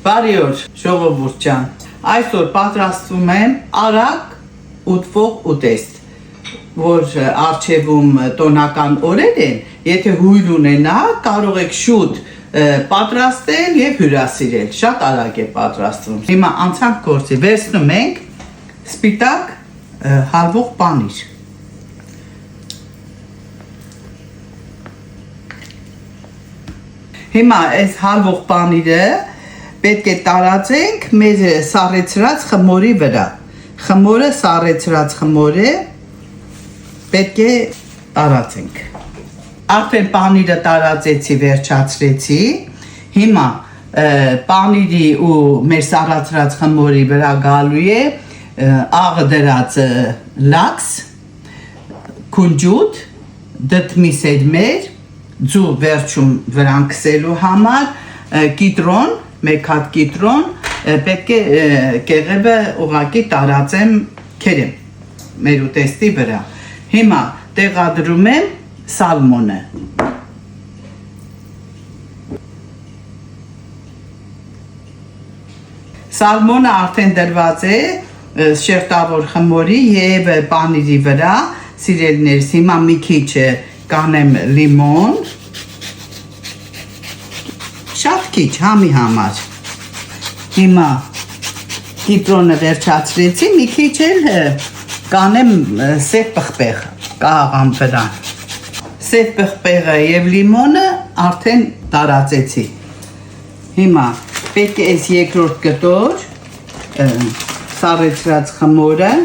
Բարի օր, ժողովուրդ ջան։ Այսօր պատրաստվում եմ արագ ուտվող ուտեստ, որ առջևում տոնական օրեր են, եթե հույր ունենաք, կարող եք շուտ պատրաստել եւ հյուրասիրել, շատ արագ է պատրաստվում։ Հիմա անցանք գործի, վերցնում ենք սպիտակ հալվող պանիր։ Հիմա այս հալվող պանիրը պետք է տարածենք մեր սառեցրած խմորի վրա։ Խմորը սառեցրած խմոր է, պետք է տարածենք։ Արդեն պանիրը տարածեցի, վերջացրեցի։ Հիմա պանիրի ու մեր սառեցրած խմորի վրա գալու է աղ դրած լաքս, քունջուտ, դդմի սերմեր, ձու վերջում վրան քսելու համար, կիտրոն, մեկ հատ կիտրոն, պետք է կեղևը ուղղակի տարածեմ քերեմ մեր ուտեստի վրա։ Հիմա տեղադրում եմ սալմոնը։ Սալմոնը արդեն դրված է շերտավոր խմորի եւ պանիրի վրա, սիրելիներս, հիմա մի քիչ կանեմ լիմոն, շատ քիչ համի համար։ Հիմա կիտրոնը վերջացրեցի, մի քիչ էլ կանեմ սև պղպեղ կաղամ վրա։ Սև պղպեղը եւ լիմոնը արդեն տարածեցի։ Հիմա պետք է այս երկրորդ կտոր սառեցրած խմորը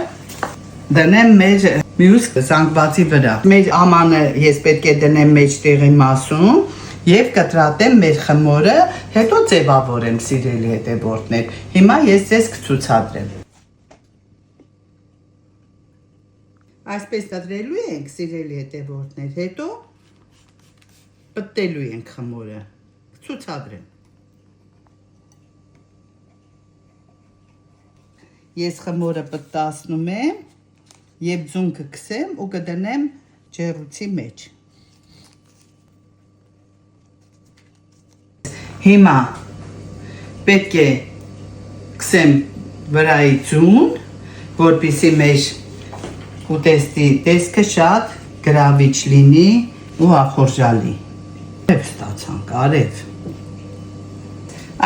դնեմ մեր մյուս զանգվածի վրա։ Մեր ամանը ես պետք է դնեմ մեջտեղի մասում եւ կտրատեմ մեր խմորը, հետո ձևավորեմ, սիրելի հետևորդներ։ Հիմա ես ձեզ կցուցադրեմ։ Այսպես կտրելու ենք, սիրելի հետևորդներ, հետո պտտելու ենք խմորը։ Կցուցադրեմ։ Ես խմորը պտտացնում եմ եւ ձուն կքսեմ ու կդնեմ ջեռուցի մեջ։ Հիմա պետք է քսեմ վրայի ձուն, որպեսզի մեր ուտեստի տեսքը շատ գրավիչ լինի ու ախորժալի։ Արև ստացանք, արև։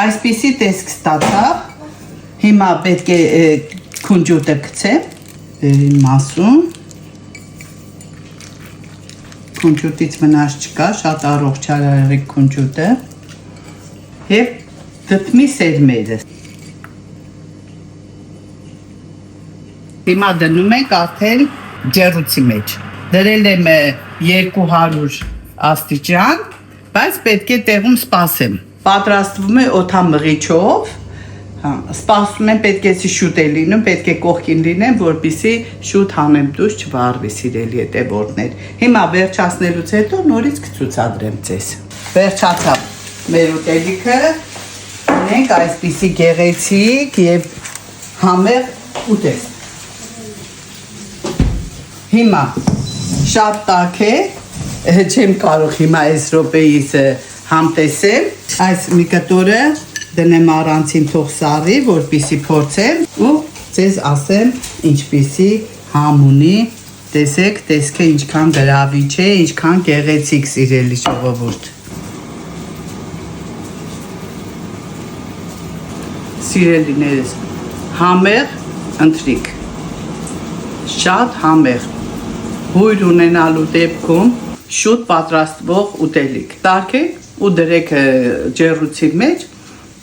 Այսպիսի տեսք ստացավ, հիմա պետք է քունջուտը գցեմ մասում, քունջուտից մնաց չկա, շատ առողջ արարեք քունջուտը և դդմի սերմերը։ Հիմա դնում ենք արդեն ջեռուցի մեջ։ Դրել եմ 200 աստիճան, բայց պետք է տեղում սպասեմ։ Պատրաստվում է օդամղիչով, սպասում եմ, պետք է շուտ է լինում, պետք է կողքին լինեմ, որպեսզի շուտ հանեմ դուրս չվառվի, սիրելի հետևորդներ։ Հիմա վերջացնելուց հետո նորից կցուցադրեմ ձեզ։ Վերջացավ մեր ուտելիքը, ունենք այսպիսի գեղեցիկ եւ համեղ ուտեստ։ Հիմա շատ տաք է, չեմ կարող հիմա այս րոպեից համտեսել, այս մի կտորը դնեմ առանցին թող սառի, որպեսզի փորձեմ ու ձեզ ասեմ ինչպիսի համ ունի, տեսեք, տեսքը ինչքան գրավիչ է, ինչքան գեղեցիկ, սիրելի ժողովուրդ։ Սիրելիներս, համեղ ընթրիք, շատ համեղ, հույր ունենալու դեպքում շուտ պատրաստվող ուտելիք։ Տարկեք ու դրեք ջեռուցի մեջ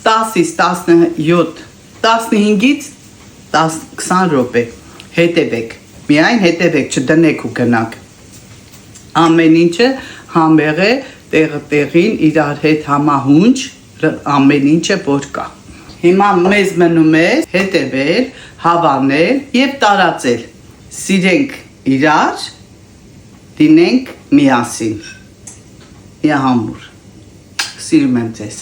10-ից 17, 15-ից 20 րոպե, հետևեք, միայն հետևեք, չդնեք ու գնաք։ Ամեն ինչը համեղ է, տեղը տեղին, իրար հետ համահունչ, ամեն ինչը որ կա։ Հիմա մեզ մնում է հետևել, հավանել և տարածել։ Սիրենք իրար, դինենք միասին։ Միահամուր։ Սիրում եմ ձեզ։